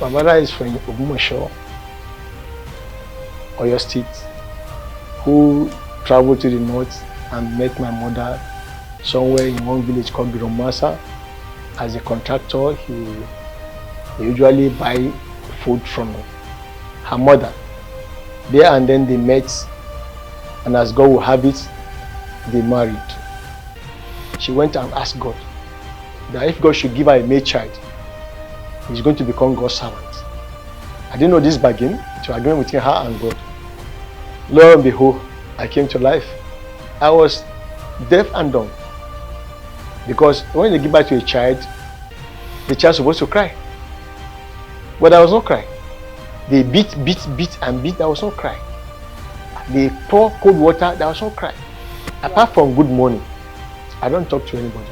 My mother is from Ogbomoso, Oyo State, who traveled to the north and met my mother somewhere in one village called Giromasa. As a contractor, he usually buy food from her mother. There and then they met, and as God will have it, they married. She went and asked God that if God should give her a male child, he's going to become God's servant. I didn't know this bargain. It was agreement between her and God. Lo and behold, I came to life. I was deaf and dumb. Because when they give birth to a child, the child is supposed to cry. But I was not crying. They beat, and beat, I was not crying. They pour cold water, there was no cry. Apart from good morning, I don't talk to anybody.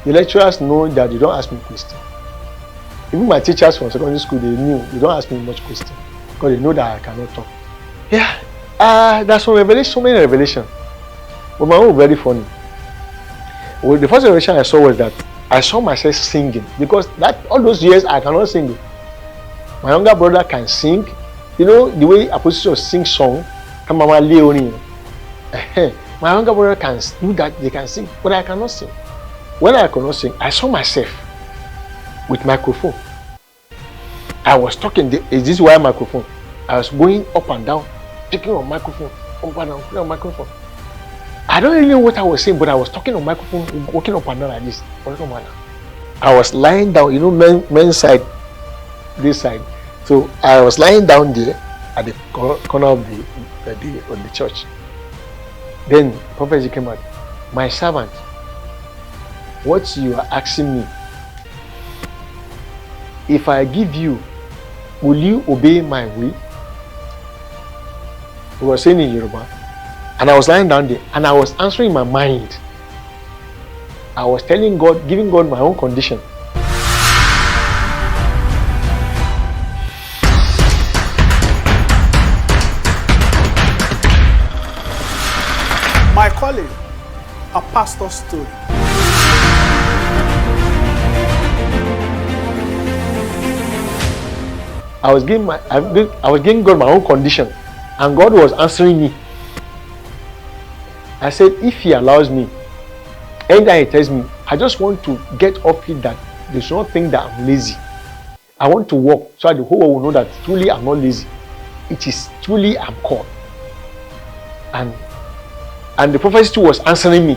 The lecturers know that you don't ask me questions. Even my teachers from secondary school, they knew you don't ask me much questions because they know that I cannot talk. Yeah, there's some revelation, so many revelations. But my own very funny. Well, the first revelation I saw was that I saw myself singing because that all those years I cannot sing. My younger brother can sing. You know the way Apostle sing song. My younger brother can do that, they can sing, but I cannot sing. When I could not sing, I saw myself with microphone. I was talking, is this wire microphone? I was going up and down, taking on microphone, up and down, taking on microphone. I don't really know what I was saying, but I was talking on microphone, walking up and down like this. I was lying down, you know, men's side, this side. So I was lying down there at the corner of the church. Then prophet came out. My servant, what you are asking me, if I give you, will you obey my will? He was saying in Yoruba. And I was lying down there and I was answering in my mind. I was telling God, giving God my own condition. My calling, a pastor's story. I was giving God my own condition, and God was answering me. I said, if He allows me, and then He tells me, I just want to get off it that they should not think that I'm lazy. I want to work so that the whole world will know that truly I'm not lazy. It is truly I'm called. And the prophecy too was answering me.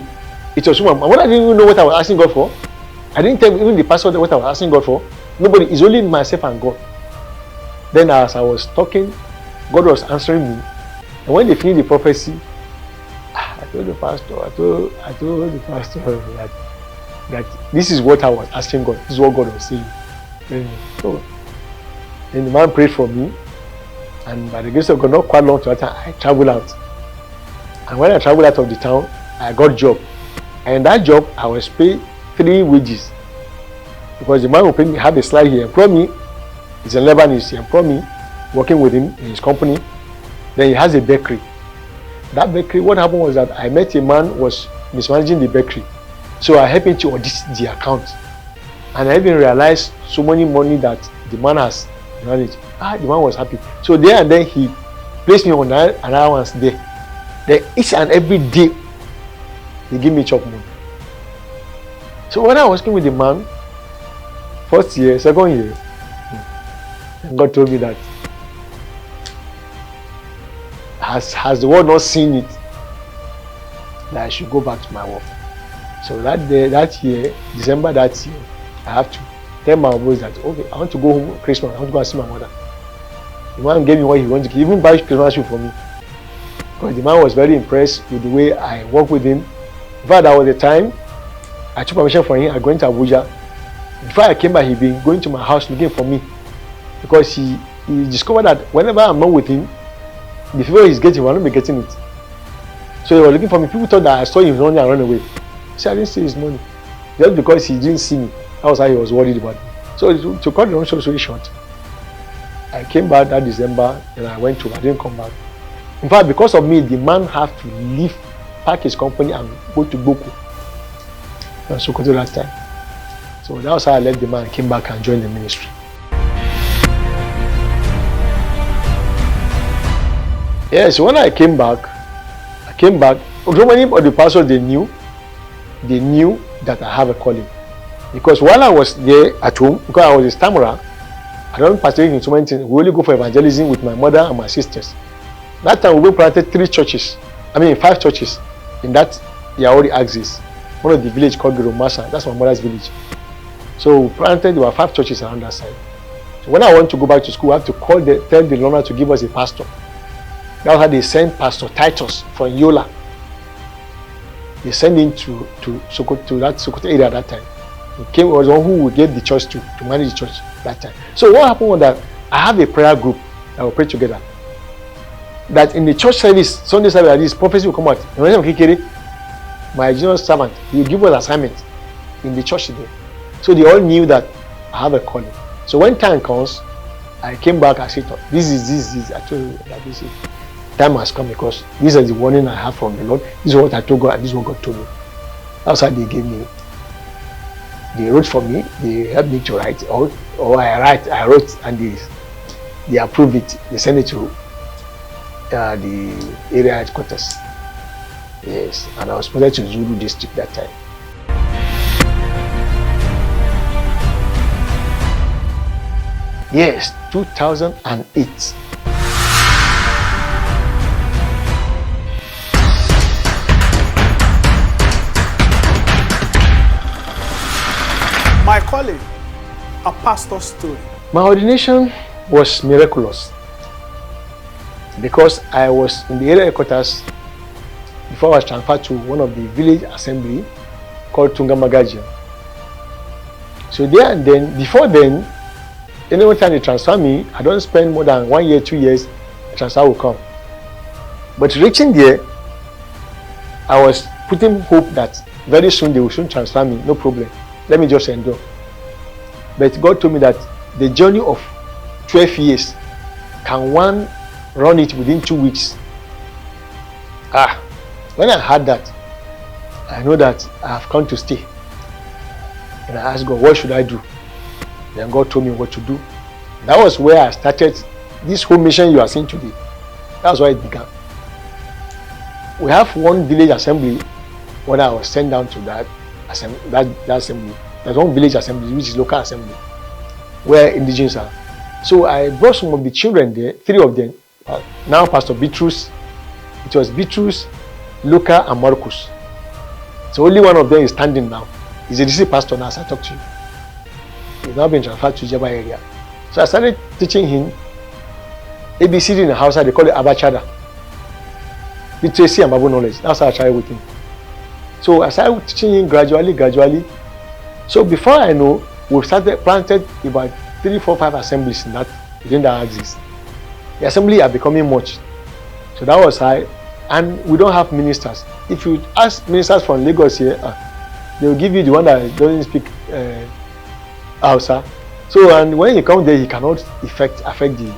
It was human. When I didn't even know what I was asking God for, I didn't tell even the pastor what I was asking God for. Nobody, it's only myself and God. Then as I was talking, God was answering me. And when they finished the prophecy, I told the pastor, I told the pastor that this is what I was asking God. This is what God was saying. Then the man prayed for me. And by the grace of God, not quite long to that time, I traveled out. And when I traveled out of the town, I got a job. And in that job, I was paid 3 wages. Because the man who paid me had a slide here. Employed me. He's in Lebanese. He employed me, working with him in his company. Then he has a bakery. That bakery, what happened was that I met a man who was mismanaging the bakery. So I helped him to audit the account. And I even realized so many money that the man has managed. The man was happy. So there and then he placed me on an allowance there. Then each and every day, he gave me chop money. So when I was working with the man, first year, second year, and God told me that has the world not seen it, that I should go back to my work. So that year, December that year, I have to tell my boys that, okay, I want to go home Christmas, I want to go and see my mother. The man gave me what he wanted. He even buy Christmas shoe for me. Because the man was very impressed with the way I worked with him. In fact, that was the time I took permission from him. I went to Abuja. Before I came back, he'd been going to my house looking for me. Because he discovered that whenever I'm not with him, the favor he's getting, he will not be getting it. So he was looking for me. People thought that I saw his money and ran away. He said, I didn't see his money. Just because he didn't see me. That was how he was worried about me. So to cut the long story short, I came back that December and I went to, I didn't come back. In fact, because of me, the man had to leave, pack his company and go to Boku. So that time. So that was how I left the man and came back and joined the ministry. Yes, when I came back, so many of the pastors they knew that I have a calling. Because while I was there at home, because I was a stammerer, I don't participate in so many things. We only go for evangelism with my mother and my sisters. That time we planted 5 churches in that Yaori axis. One of the village called Giromasa, that's my mother's village. So we planted, there were 5 churches around that side. So when I want to go back to school, I have to tell the learner to give us a pastor. That's how they sent Pastor Titus from Yola. They sent him to Sokoto area at that time. He was one who gave the church to manage the church that time. So what happened was that I have a prayer group that will pray together. That in the church service, Sunday service like this, prophecy will come out. My junior servant, he will give us assignment in the church today. So they all knew that I have a calling. So when time comes, I came back, I said, this is, I told you that this is, time has come because this is the warning I have from the Lord. This is what I told God and this is what God told me. That's how they gave me. They wrote for me, they helped me to write, or I wrote and they approved it. They sent it to the area headquarters. Yes, and I was posted to Zulu district that time. Yes, 2008. My calling, a pastor's story. My ordination was miraculous because I was in the area headquarters before I was transferred to one of the village assembly called Tungamagajian. So there and then, before then, any time they transfer me, I don't spend more than 1 year, 2 years, the transfer will come. But reaching there, I was putting hope that very soon they will soon transfer me, no problem. Let me just endure. But God told me that the journey of 12 years, can one run it within 2 weeks? When I heard that, I know that I have come to stay. And I asked God, what should I do? Then God told me what to do. That was where I started this whole mission you are seeing today. That's where it began. We have one village assembly when I was sent down to that assembly. There's one village assembly, which is local assembly, where indigenous are. So I brought some of the children there, 3 of them. Now Pastor Bitrus, it was Bitrus, Luca, and Marcus. So only one of them is standing now. He's a district pastor now as I talk to you. He's now been transferred to Jaba area. So I started teaching him ABCD in the house, they call it Abachada. Literacy and Bible knowledge. That's how I started with him. So I started teaching him gradually. So before I know, we've planted about 3, 4, 5 assemblies within that axis. The assembly are becoming much. So that was high. And we don't have ministers. If you ask ministers from Lagos here, they will give you the one that doesn't speak Hausa. So, and when he comes there, he cannot affect the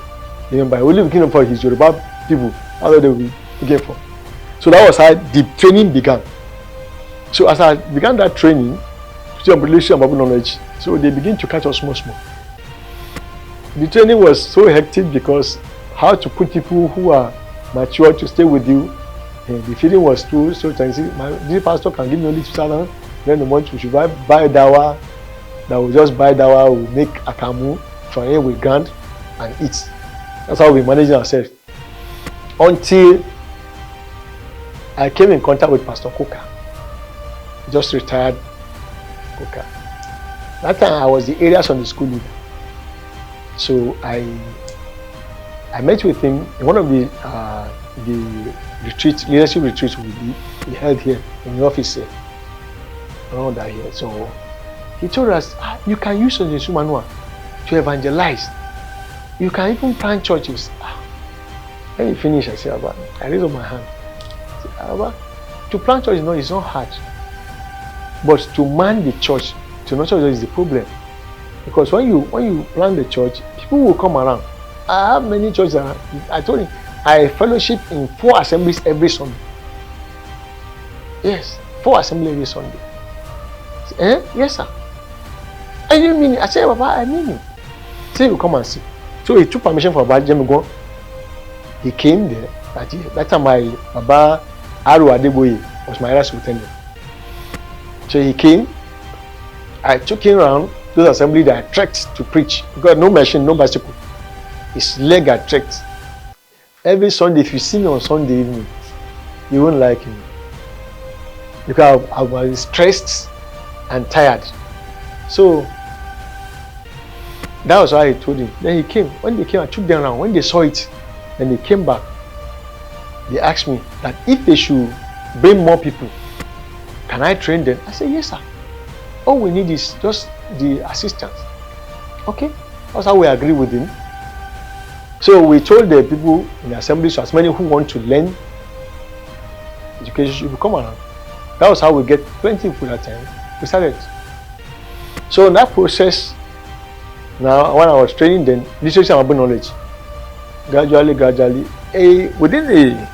member. We're only looking for his Yoruba people. How they will be looking for. So that was how the training began. So as I began that training, relationship and Bible knowledge, so they begin to catch us small. The training was so hectic because how to put people who are mature to stay with you. The feeling was too so expensive. This pastor can give me only 2,000. Then the month we should buy dawa. That will just buy dawa, we'll make akamu from here with grant and eat. That's how we manage ourselves. Until I came in contact with Pastor Koka, just retired Koka. That time I was the area Sunday school leader. So I met with him in one of the leadership retreats we held here in the office here. Around that here. So he told us, you can use Sunday school manual to evangelize. You can even plant churches. When he finished, I said, I raised up my hand. I said, to plant churches, no, it's not hard. But to man the church, to not church is the problem. Because when you plant the church, people will come around. I have many churches. I told him, I fellowship in 4 assemblies every Sunday. Yes, 4 assemblies every Sunday. Said, yes, sir. I didn't mean it. I said, Papa, I mean it. Say, you come and see. So he took permission from Baba Jemigo. He came there. That time my Baba Aru Adeboye was my area superintendent. So he came. I took him around those assembly that I trekked to preach. Because no machine, no bicycle. His leg I trekked. Every Sunday, if you see me on Sunday evening, you won't like me. Because I was stressed and tired. So that was why I told him. Then he came. When they came, I took them around. When they saw it, then they came back. They asked me that if they should bring more people, can I train them? I said, yes, sir. All we need is just the assistants. Okay, that's how we agree with him. So we told the people in the assembly, so as many who want to learn education should come around. That was how we get plenty of people that time. We started. So in that process, now when I was training them, literacy and urban knowledge, gradually, within a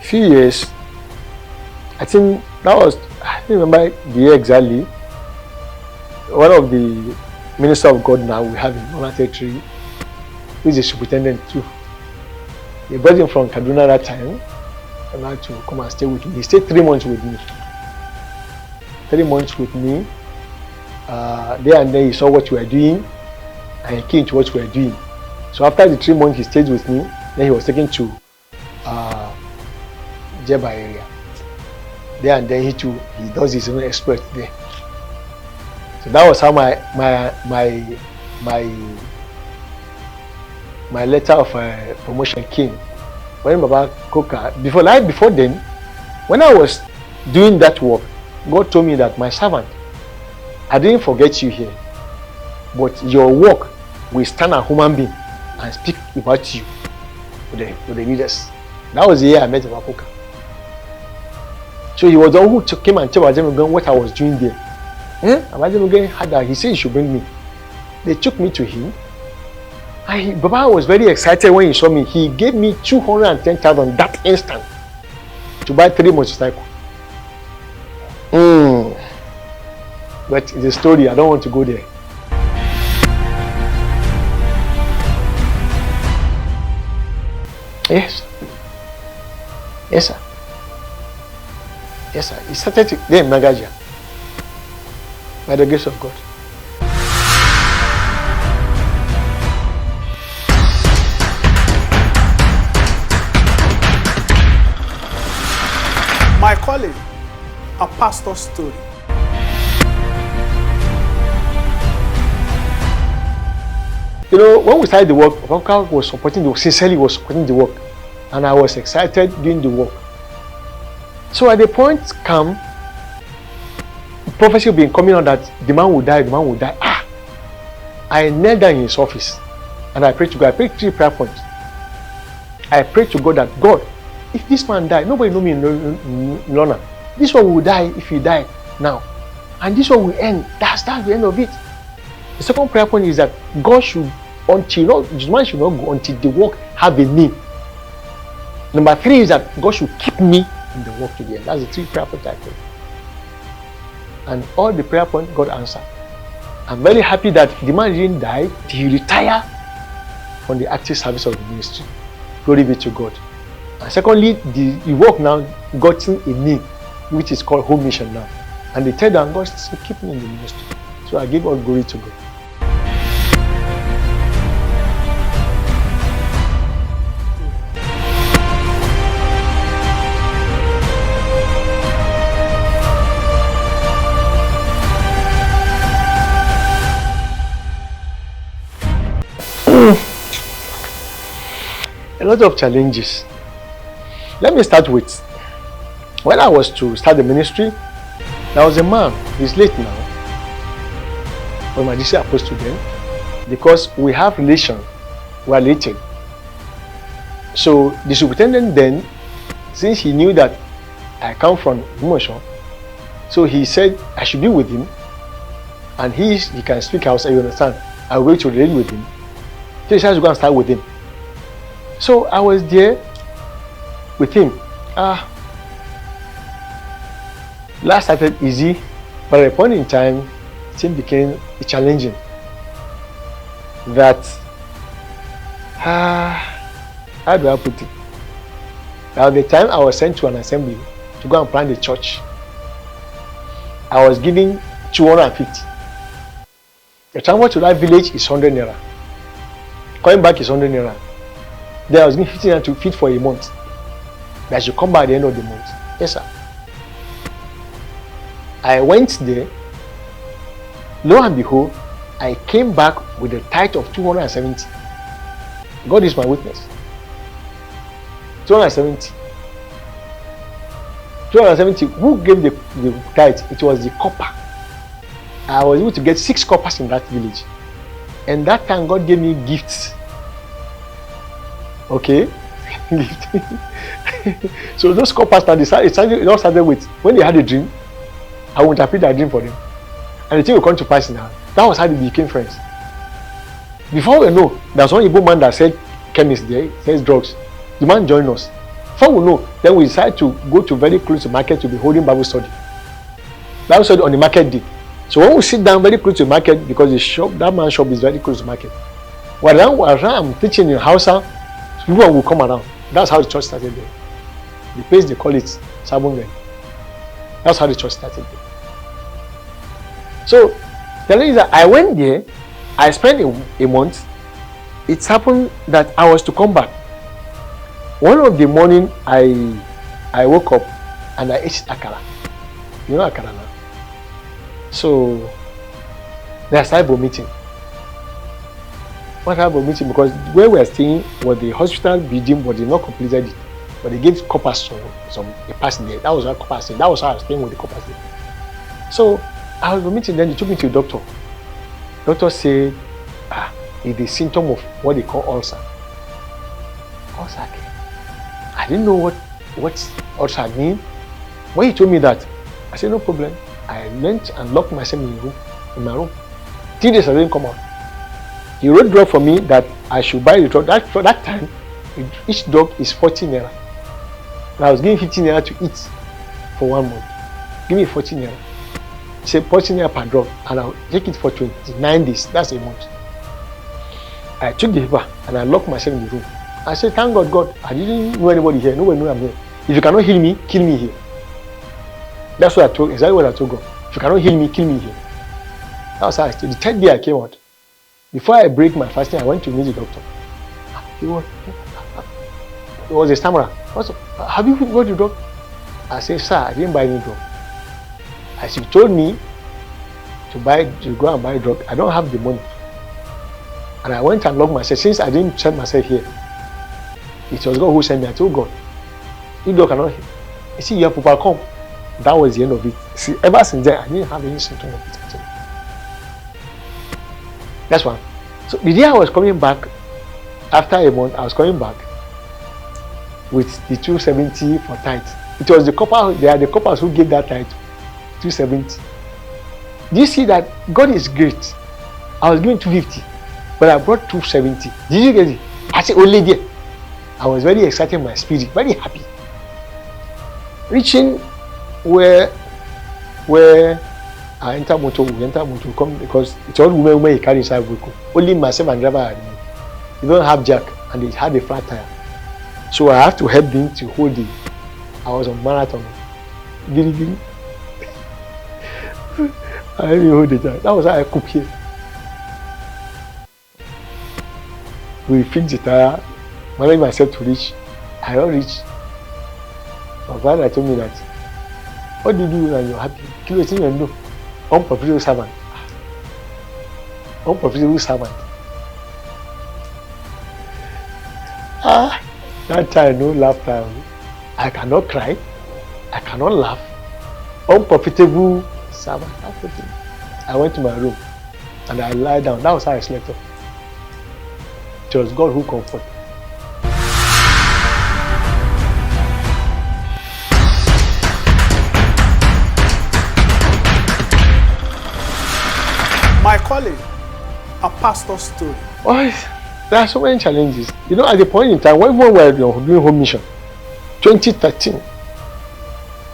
few years, I think that was, I don't remember the year exactly, one of the minister of God now we have in Yola territory, who is a superintendent too. They brought him from Kaduna that time, and had to come and stay with me. He stayed 3 months with me. 3 months with me. There and then he saw what we were doing, and he came to what we were doing. So after the 3 months he stayed with me, then he was taken to Jeba area. There and then he does his own expert there. So that was how my letter of promotion came. When Baba Koka, before then, when I was doing that work, God told me that my servant, I didn't forget you here, but your work will stand a human being and speak about you to the leaders. That was the year I met Baba Koka. So he was the one who came and told Abajemugan what I was doing there. Abajemugan had that. He said he should bring me. They took me to him. Baba was very excited when he saw me. He gave me 210,000 that instant to buy 3 motorcycles. But it's a story. I don't want to go there. Yes. Yes, sir. Yes, sir. He started there in Magaja. By the grace of God. My calling, a pastor's story. You know, when we started the work, Papa was supporting the work, sincerely was supporting the work. And I was excited doing the work. So at the point come, prophecy being coming on that the man will die, the man will die. I knelt down in his office and I prayed to God. I prayed 3 prayer points. I prayed to God that, God, if this man die, nobody know me in Lona. This one will die if he die now. And this one will end. That's the end of it. The second prayer point is that God should, this man should not go until the work have a name. Number 3 is that God should keep me in the work to the end. That's the 3 prayer points I prayed. And all the prayer points God answered. I'm very happy that the man didn't die till he retired from the active service of the ministry. Glory be to God. And secondly, the work now got a name, which is called Home Mission now. And the third one, God said, keep me in the ministry. So I give all glory to God. A lot of challenges. Let me start with, when I was to start the ministry, there was a man, he's late now, when my DC apostle then, because we have relation, we are related. So the superintendent then, since he knew that I come from Emotion, so he said I should be with him, and he can speak Hausa, you understand. I will wait to relate with him. So he said to go and start with him. So I was there with him. Last started easy, but at a point in time, it became challenging. That, how do I put it? Now, the time I was sent to an assembly to go and plant the church, I was given 250. The transport to that village is 100 naira. Coming back is 100 naira. Then I was given 50 naira to feed for a month. That should come back at the end of the month. Yes, sir. I went there. Lo and behold, I came back with a tithe of 270. God is my witness. 270. 270. Who gave the tithe? It was the copper. I was able to get 6 coppers in that village. And that time God gave me gifts. Okay? So those coppers that it all started with, when they had a dream, I would interpret that dream for them. And the thing will come to pass now. That was how they became friends. Before we know, there's one Igbo man that said chemist there, sells drugs. The man joined us. Before we know, then we decided to go to very close to market to be holding Bible study. Bible study on the market day. So when we sit down very close to the market, because the shop, that man's shop is very close to market. When I'm teaching in Hausa, people will come around. That's how the church started there. The place they call it Sabungan. That's how the church started there. So the thing is that I went there, I spent a month. It happened that I was to come back. One of the morning, I woke up and I ate akara. You know akara now? So they started vomiting. What happened vomiting? Because where we were staying was the hospital building, but they not completed it. But they gave coppers some a person there. That was what coppers said. That was how I was staying with the coppers there. So I was vomiting, then they took me to the doctor. Doctor said, it's a symptom of what they call ulcer. Ulcer. I didn't know what ulcer mean. When he told me that, I said, no problem. I went and locked myself in my room. 3 days I didn't come out. He wrote drug for me that I should buy the drug. For that time, each drug is 40 naira. And I was giving 15 naira to eat for 1 month. Give me 14 naira. He said 14 naira per drug, and I'll take it for 29 days. That's a month. I took the paper and I locked myself in the room. I said, thank God, I didn't know anybody here. Nobody knew I'm here. If you cannot heal me, kill me here. That's what I told, exactly what I told God. If you cannot heal me, kill me here. That was how I stayed. The 3rd day I came out. Before I break my fasting, I went to meet the doctor. He was a stammerer. Have you got the drug? I said, sir, I didn't buy any drug. As you told me to go and buy a drug, I don't have the money. And I went and locked myself. Since I didn't send myself here, it was God who sent me. I told God, you dog cannot heal. You see, you have people come. That was the end of it. See, ever since then, I didn't have any symptom of it. That's one. So the day I was coming back, after a month, I was coming back with the 270 for tithe. It was the copper, they are the coppers who gave that tithe, 270. Do you see that God is great? I was given 250, but I brought 270. Did you get it? I said, only there. I was very excited in my spirit, very happy. Reaching where I enter motor, come because it's all women when you carry inside vehicle. Only myself and driver and me. You don't have jack and they had a flat tire. So I have to help them to hold it. I was on marathon. Giri. I had to hold the tire. That was how I cook here. We fixed the tire, managed myself to reach. I don't reach. My father told me that, what do you do when you're happy? Kill a thing and do. Unprofitable servant. Unprofitable servant. That time, no laughter. I cannot cry. I cannot laugh. Unprofitable servant. I went to my room and I lied down. That was how I slept off. It was God who comforted. My colleague, a pastor's story. Well, there are so many challenges. You know, at the point in time, when we were doing home mission, 2013,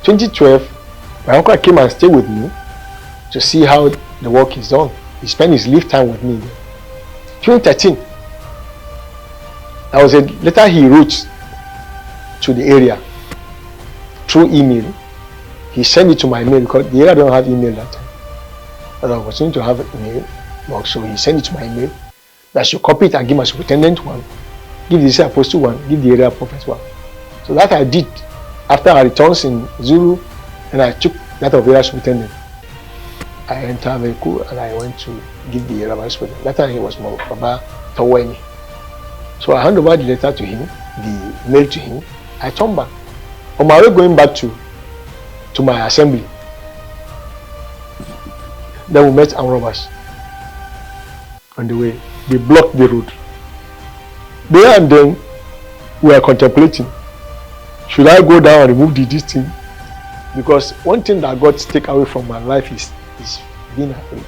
2012, my uncle came and stayed with me to see how the work is done. He spent his leave time with me. 2013, there was a letter he wrote to the area through email. He sent it to my mail because the area don't have email that time. But I was going to have an email box, so he sent it to my email. That I should copy it and give my superintendent one, give the district apostle one, give the area prophet one. So that I did. After I returns in Zulu, and I took that of area superintendent. I entered vehicle and I went to give the area superintendent. That time he was my Baba Taweni. So I handed over the letter to him, the mail to him. I turned back. On my way going back to my assembly, then we met armed robbers on the way. They blocked the road. There and then we were contemplating, should I go down and remove this thing? Because one thing that got taken away from my life is being afraid.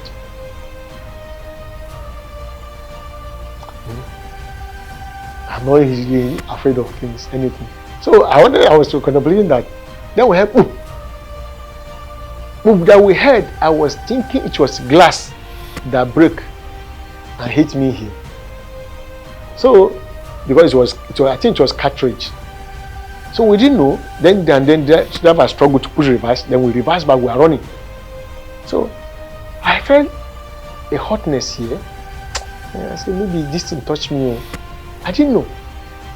I'm not easily afraid of things, anything. So I was contemplating that. Then we had that we heard. I was thinking it was glass that broke and hit me here. So because I think it was cartridge. So we didn't know. Then the driver struggled to push reverse. Then we reversed back. We are running. So I felt a hotness here. And I said maybe this thing touched me. I didn't know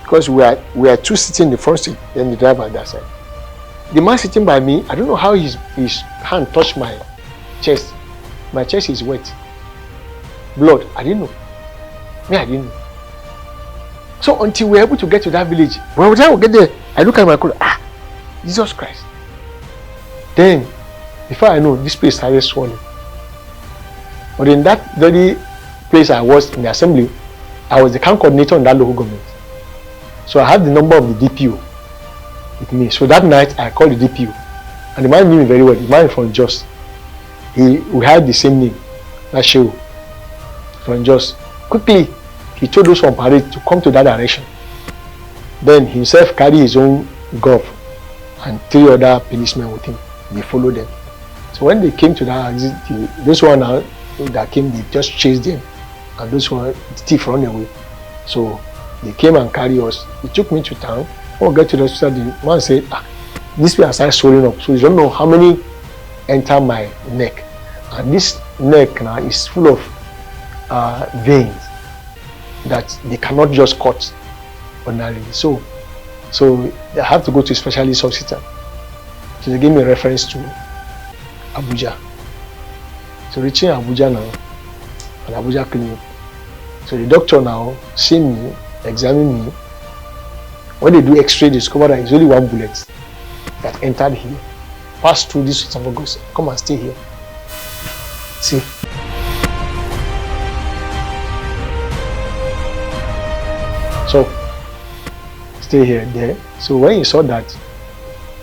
because we are two sitting in the front seat. Then the driver at that side. The man sitting by me, I don't know how his hand touched my chest. My chest is wet. Blood. I didn't know. I didn't know. So until we were able to get to that village, when we get there, I look at my colleague. Jesus Christ. Then, before I know, this place started swelling. But in that very place I was in the assembly, I was the camp coordinator in that local government. So I had the number of the DPO with me. So that night I called the DPO. And the man knew me very well. The man from Jos. We had the same name. That's SHEHU. From Jos. Quickly, he told those on parade to come to that direction. Then himself carried his own gov and 3 other policemen with him. They followed them. So when they came to that exit, those one that came, they just chased them. And those one, the thief run away. So they came and carried us. They took me to town. When we get to the hospital, the man said, this place started swelling up. So you don't know how many enter my neck. And this neck now is full of veins that they cannot just cut ordinarily. So they have to go to a specialist hospital. So they gave me a reference to Abuja. So reaching Abuja now, an Abuja clinic. So the doctor now see me, examine me. When they do X-ray, they discover that it's only one bullet that entered here, passed through this esophagus. Come and stay here. See. So stay here, there. So when he saw that,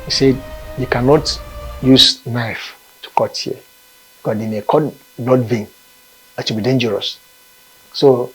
he said, you cannot use knife to cut here because they may cut blood vein. That will be dangerous. So